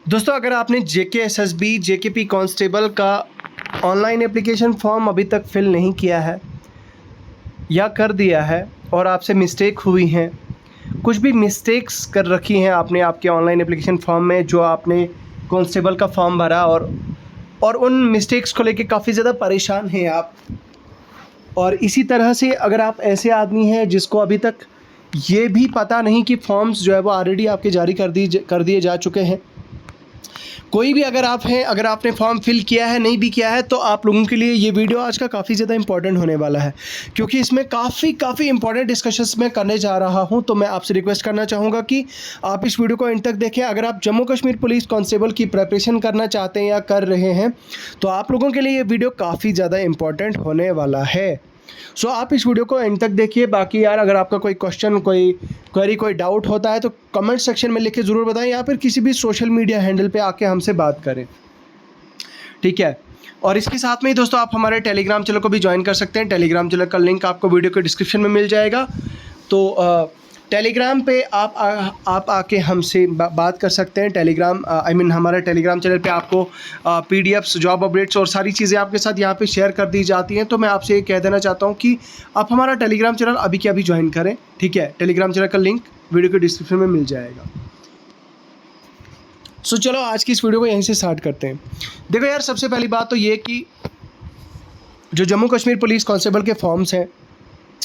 दोस्तों, अगर आपने जेकेएसएसबी जेकेपी कांस्टेबल का ऑनलाइन एप्लीकेशन फॉर्म अभी तक फिल नहीं किया है या कर दिया है और आपसे मिस्टेक हुई हैं, कुछ भी मिस्टेक्स कर रखी हैं आपने आपके ऑनलाइन एप्लीकेशन फॉर्म में जो आपने कांस्टेबल का फॉर्म भरा और उन मिस्टेक्स को लेके काफ़ी ज़्यादा परेशान हैं आप। और इसी तरह से अगर आप ऐसे आदमी हैं जिसको अभी तक ये भी पता नहीं कि फॉर्म्स जो है वो ऑलरेडी आपके जारी कर दिए जा चुके हैं, कोई भी अगर आप हैं, अगर आपने फॉर्म फिल किया है नहीं भी किया है, तो आप लोगों के लिए ये वीडियो आज का काफ़ी ज़्यादा इंपॉर्टेंट होने वाला है, क्योंकि इसमें काफ़ी इंपॉर्टेंट डिस्कशंस मैं करने जा रहा हूं। तो मैं आपसे रिक्वेस्ट करना चाहूँगा कि आप इस वीडियो को एंड तक देखें। अगर आप जम्मू कश्मीर पुलिस कांस्टेबल की प्रिपरेशन करना चाहते हैं या कर रहे हैं, तो आप लोगों के लिए ये वीडियो काफ़ी ज़्यादा इंपॉर्टेंट होने वाला है। सो आप इस वीडियो को एंड तक देखिए। बाकी यार, अगर आपका कोई क्वेश्चन, कोई क्वेरी, कोई डाउट होता है तो कमेंट सेक्शन में लिख के ज़रूर बताएं, या फिर किसी भी सोशल मीडिया हैंडल पे आके हमसे बात करें, ठीक है। और इसके साथ में ही दोस्तों, आप हमारे टेलीग्राम चैनल को भी ज्वाइन कर सकते हैं। टेलीग्राम चैनल का लिंक आपको वीडियो के डिस्क्रिप्शन में मिल जाएगा। तो टेलीग्राम पे आप आके हमसे बात कर सकते हैं। टेलीग्राम हमारे टेलीग्राम चैनल पे आपको पीडीएफ्स, जॉब अपडेट्स और सारी चीज़ें आपके साथ यहाँ पे शेयर कर दी जाती हैं। तो मैं आपसे ये कह देना चाहता हूँ कि आप हमारा टेलीग्राम चैनल अभी के अभी ज्वाइन करें, ठीक है। टेलीग्राम चैनल का लिंक वीडियो के डिस्क्रिप्शन में मिल जाएगा। सो चलो आज की इस वीडियो को यहीं से स्टार्ट करते हैं। देखो यार, सबसे पहली बात तो ये कि जो जम्मू कश्मीर पुलिस कांस्टेबल के फॉर्म्स हैं,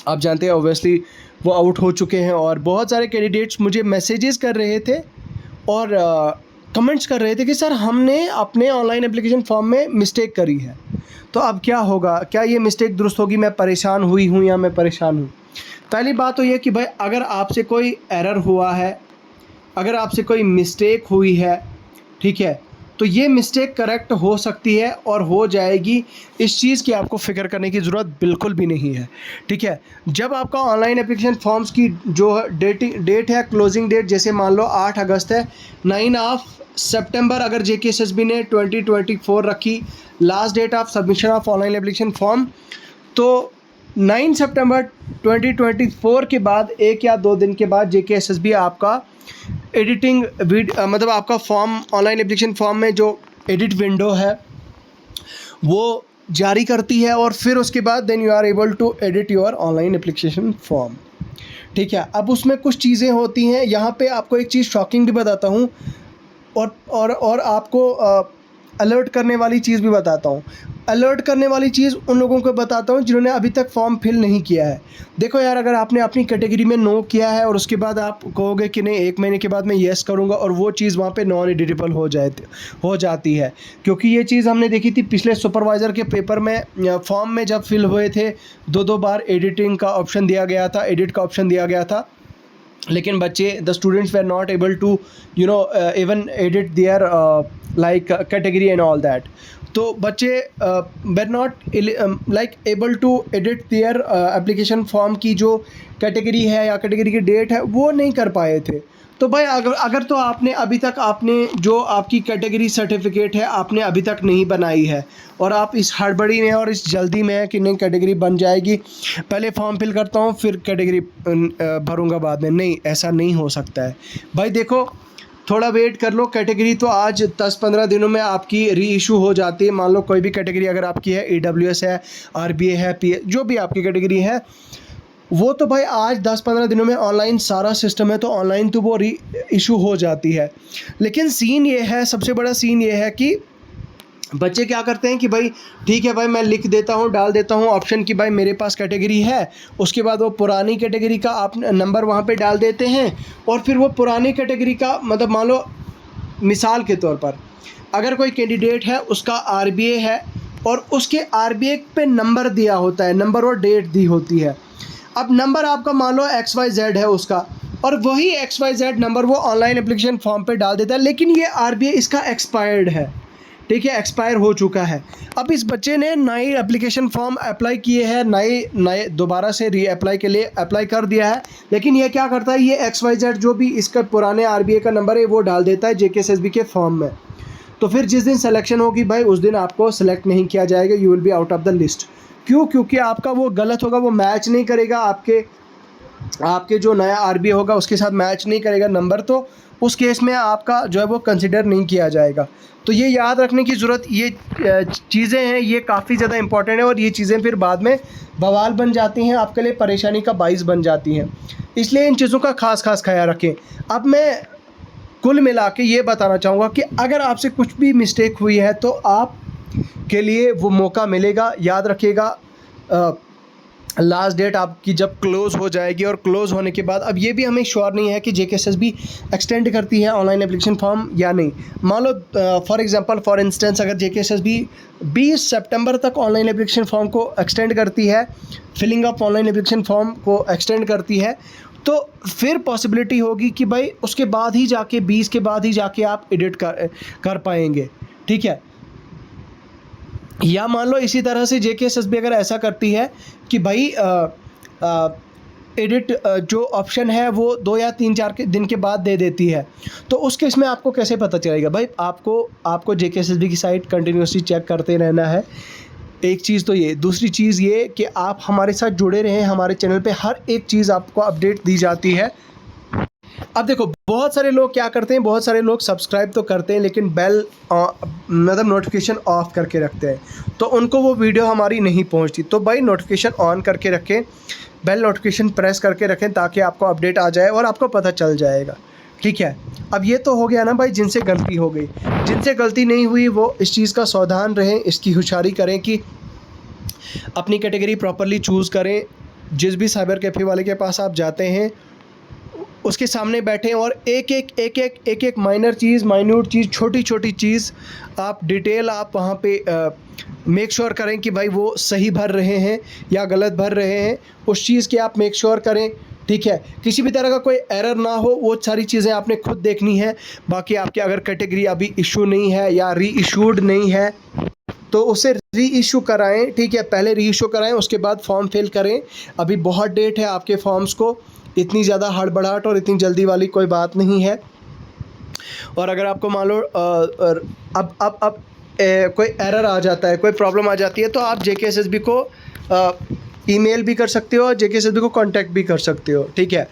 आप जानते हैं ऑब्वियसली वो आउट हो चुके हैं, और बहुत सारे कैंडिडेट्स मुझे मैसेजेस कर रहे थे और कमेंट्स कर रहे थे कि सर हमने अपने ऑनलाइन एप्लीकेशन फॉर्म में मिस्टेक करी है, तो अब क्या होगा, क्या ये मिस्टेक दुरुस्त होगी, मैं परेशान हुई हूँ या मैं परेशान हूँ। पहली बात तो ये कि भाई, अगर आपसे कोई एरर हुआ है, अगर आपसे कोई मिस्टेक हुई है, ठीक है, तो ये मिस्टेक करेक्ट हो सकती है और हो जाएगी। इस चीज़ की आपको फ़िक्र करने की ज़रूरत बिल्कुल भी नहीं है, ठीक है। जब आपका ऑनलाइन एप्लीकेशन फॉर्म्स की जो डेट है, क्लोजिंग डेट, जैसे मान लो 8 अगस्त है, 9 सितंबर अगर जेकेएसएसबी ने 2024 रखी last date of submission of online application form, तो 9 सितंबर 2024 के बाद 1 या 2 दिन के बाद जेकेएसएसबी आपका एडिटिंग मतलब आपका फॉर्म, ऑनलाइन एप्लीकेशन फॉर्म में जो एडिट विंडो है वो जारी करती है, और फिर उसके बाद then you are able to edit your online application form, ठीक है। अब उसमें कुछ चीज़ें होती हैं, यहाँ पे आपको एक चीज़ शॉकिंग भी बताता हूँ और आपको अलर्ट करने वाली चीज़ भी बताता हूँ। अलर्ट करने वाली चीज़ उन लोगों को बताता हूँ जिन्होंने अभी तक फॉर्म फिल नहीं किया है। देखो यार, अगर आपने अपनी कैटेगरी में नो किया है और उसके बाद आप कहोगे कि नहीं 1 महीने के बाद मैं येस करूँगा, और वो चीज़ वहाँ पे नॉन एडिटेबल हो जाती है, क्योंकि ये चीज़ हमने देखी थी पिछले सुपरवाइज़र के पेपर में। फॉर्म में जब फिल हुए थे 2 बार एडिटिंग का ऑप्शन दिया गया था, एडिट का ऑप्शन दिया गया था, लेकिन बच्चे, the students were not able to even edit their like category and all that. तो बच्चे were not like able to edit their application form की जो कैटेगरी है या कैटेगरी की डेट है वो नहीं कर पाए थे। तो भाई, अगर तो आपने अभी तक जो आपकी कैटेगरी सर्टिफिकेट है आपने अभी तक नहीं बनाई है, और आप इस हड़बड़ी में और इस जल्दी में है कि नहीं कैटेगरी बन जाएगी, पहले फॉर्म फिल करता हूँ फिर कैटेगरी भरूँगा बाद में, नहीं, ऐसा नहीं हो सकता है भाई। देखो, थोड़ा वेट कर लो। कैटेगरी तो आज 10-15 दिनों में आपकी री इशू हो जाती है। मान लो कोई भी कैटेगरी अगर आपकी है, EWS है, RBA है, PA, जो भी आपकी कैटेगरी है, वो तो भाई आज 10-15 दिनों में ऑनलाइन सारा सिस्टम है, तो ऑनलाइन तो वो री इशू हो जाती है। लेकिन सीन ये है, सबसे बड़ा सीन ये है कि बच्चे क्या करते हैं कि भाई ठीक है भाई, मैं लिख देता हूँ, डाल देता हूँ ऑप्शन कि भाई मेरे पास कैटेगरी है, उसके बाद वो पुरानी कैटेगरी का आप नंबर वहाँ पे डाल देते हैं, और फिर वो पुरानी कैटेगरी का, मतलब मान लो मिसाल के तौर पर अगर कोई कैंडिडेट है, उसका RBA है और उसके RBA पे नंबर दिया होता है, नंबर और डेट दी होती है। अब नंबर आपका मान लो XYZ है उसका, और वही XYZ नंबर वो ऑनलाइन एप्लीकेशन फॉर्म पे डाल देता है, लेकिन ये RBA इसका एक्सपायर्ड है, ठीक है, एक्सपायर हो चुका है। अब इस बच्चे ने नई एप्लीकेशन फॉर्म अप्लाई किए हैं, नए दोबारा से री अप्लाई के लिए अप्लाई कर दिया है, लेकिन ये क्या करता है, ये XYZ जो भी इसका पुराने RBA का नंबर है वो डाल देता है जेकेएसएसबी के फॉर्म में। तो फिर जिस दिन सिलेक्शन होगी भाई, उस दिन आपको सेलेक्ट नहीं किया जाएगा, you will be out of the list. क्यों? क्योंकि आपका वो गलत होगा, वो मैच नहीं करेगा आपके आपके जो नया आरबीआई होगा उसके साथ मैच नहीं करेगा नंबर, तो उस केस में आपका जो है वो कंसिडर नहीं किया जाएगा। तो ये याद रखने की ज़रूरत, ये चीज़ें हैं, ये काफ़ी ज़्यादा इंपॉर्टेंट है और ये चीज़ें फिर बाद में बवाल बन जाती हैं, आपके लिए परेशानी का बाइस बन जाती हैं। इसलिए इन चीज़ों का खास ख्याल रखें। अब मैं कुल मिला के ये बताना चाहूँगा कि अगर आपसे कुछ भी मिस्टेक हुई है तो आप के लिए वो मौका मिलेगा। याद रखिएगा, लास्ट डेट आपकी जब क्लोज़ हो जाएगी और क्लोज़ होने के बाद अब ये भी हमें श्योर नहीं है कि जेकेएसएसबी एक्सटेंड करती है ऑनलाइन एप्लीकेशन फॉर्म या नहीं। मान लो फॉर इंस्टेंस अगर जेकेएसएसबी 20 सितंबर तक ऑनलाइन एप्लीकेशन फॉर्म को एक्सटेंड करती है, filling up online application form को एक्सटेंड करती है, तो फिर पॉसिबिलिटी होगी कि भाई उसके बाद ही जाके 20 के बाद ही जाके आप एडिट कर पाएंगे। ठीक है, या मान लो इसी तरह से जेकेएसएसबी अगर ऐसा करती है कि भाई एडिट जो ऑप्शन है वो 2 या 3-4 दिन के बाद दे देती है, तो उस केस में आपको कैसे पता चलेगा? भाई आपको जेकेएसएसबी की साइट कंटिन्यूसली चेक करते रहना है। एक चीज़ तो ये, दूसरी चीज़ ये कि आप हमारे साथ जुड़े रहें, हमारे चैनल पे हर एक चीज़ आपको अपडेट दी जाती है। अब देखो, बहुत सारे लोग क्या करते हैं, बहुत सारे लोग सब्सक्राइब तो करते हैं लेकिन बेल मतलब नोटिफिकेशन ऑफ करके रखते हैं, तो उनको वो वीडियो हमारी नहीं पहुंचती। तो भाई नोटिफिकेशन ऑन करके रखें, बेल नोटिफिकेशन प्रेस करके रखें ताकि आपको अपडेट आ जाए और आपको पता चल जाएगा। ठीक है, अब ये तो हो गया ना भाई जिनसे गलती हो गई। जिनसे गलती नहीं हुई वो इस चीज़ का सावधान रहें, इसकी होशियारी करें कि अपनी कैटेगरी प्रॉपरली चूज़ करें। जिस भी साइबर कैफ़े वाले के पास आप जाते हैं उसके सामने बैठें और एक माइनर चीज़, माइन्यूट चीज़, छोटी छोटी चीज़ आप डिटेल आप वहाँ पे मेक श्योर करें कि भाई वो सही भर रहे हैं या गलत भर रहे हैं, उस चीज़ की आप मेक श्योर करें। ठीक है, किसी भी तरह का कोई एरर ना हो, वो सारी चीज़ें आपने खुद देखनी है। बाकी आपकी अगर कैटेगरी अभी इशू नहीं है या री इशूड नहीं है तो उसे री इशू कराएँ। ठीक है, पहले री इशू कराएँ, उसके बाद फॉर्म फिल करें। अभी बहुत डेट है आपके फॉर्म्स को, इतनी ज़्यादा हड़बड़ाहट और इतनी जल्दी वाली कोई बात नहीं है। और अगर आपको मान लो अब कोई एरर आ जाता है, कोई प्रॉब्लम आ जाती है, तो आप जेकेएसएसबी को ईमेल भी कर सकते हो और जेकेएसएसबी को कांटेक्ट भी कर सकते हो। ठीक है,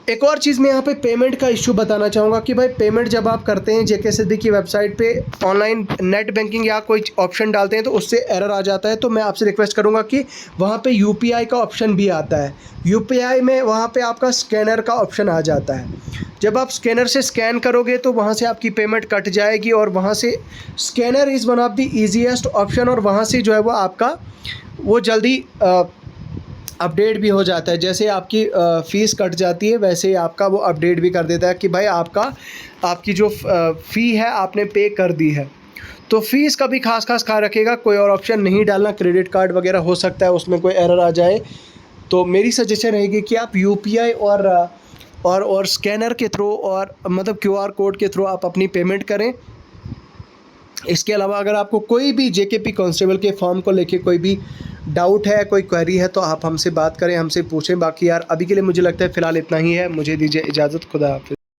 एक और चीज़ मैं यहाँ पे पेमेंट का इशू बताना चाहूँगा कि भाई पेमेंट जब आप करते हैं जेकेएसएसबी की वेबसाइट पे ऑनलाइन नेट बैंकिंग या कोई ऑप्शन डालते हैं तो उससे एरर आ जाता है, तो मैं आपसे रिक्वेस्ट करूँगा कि वहाँ पे यूपीआई का ऑप्शन भी आता है। यूपीआई में वहाँ पे आपका स्कैनर का ऑप्शन आ जाता है। जब आप स्कैनर से स्कैन करोगे तो वहाँ से आपकी पेमेंट कट जाएगी और वहाँ से scanner is one of the easiest option और वहाँ से जो है वो आपका वो जल्दी अपडेट भी हो जाता है। जैसे आपकी फ़ीस कट जाती है वैसे ही आपका वो अपडेट भी कर देता है कि भाई आपकी जो फ़ी है आपने पे कर दी है। तो फ़ीस का भी खास ख्याल रखिएगा, कोई और ऑप्शन नहीं डालना। क्रेडिट कार्ड वगैरह हो सकता है उसमें कोई एरर आ जाए, तो मेरी सजेशन रहेगी कि आप यूपीआई और स्कैनर के थ्रू और मतलब क्यूआर कोड के थ्रू आप अपनी पेमेंट करें। इसके अलावा अगर आपको कोई भी जेकेपी कांस्टेबल के फॉर्म को लेके कोई भी डाउट है, कोई क्वेरी है, तो आप हमसे बात करें, हमसे पूछें। बाकी यार अभी के लिए मुझे लगता है फ़िलहाल इतना ही है। मुझे दीजिए इजाज़त, खुदा हाफ़िज़।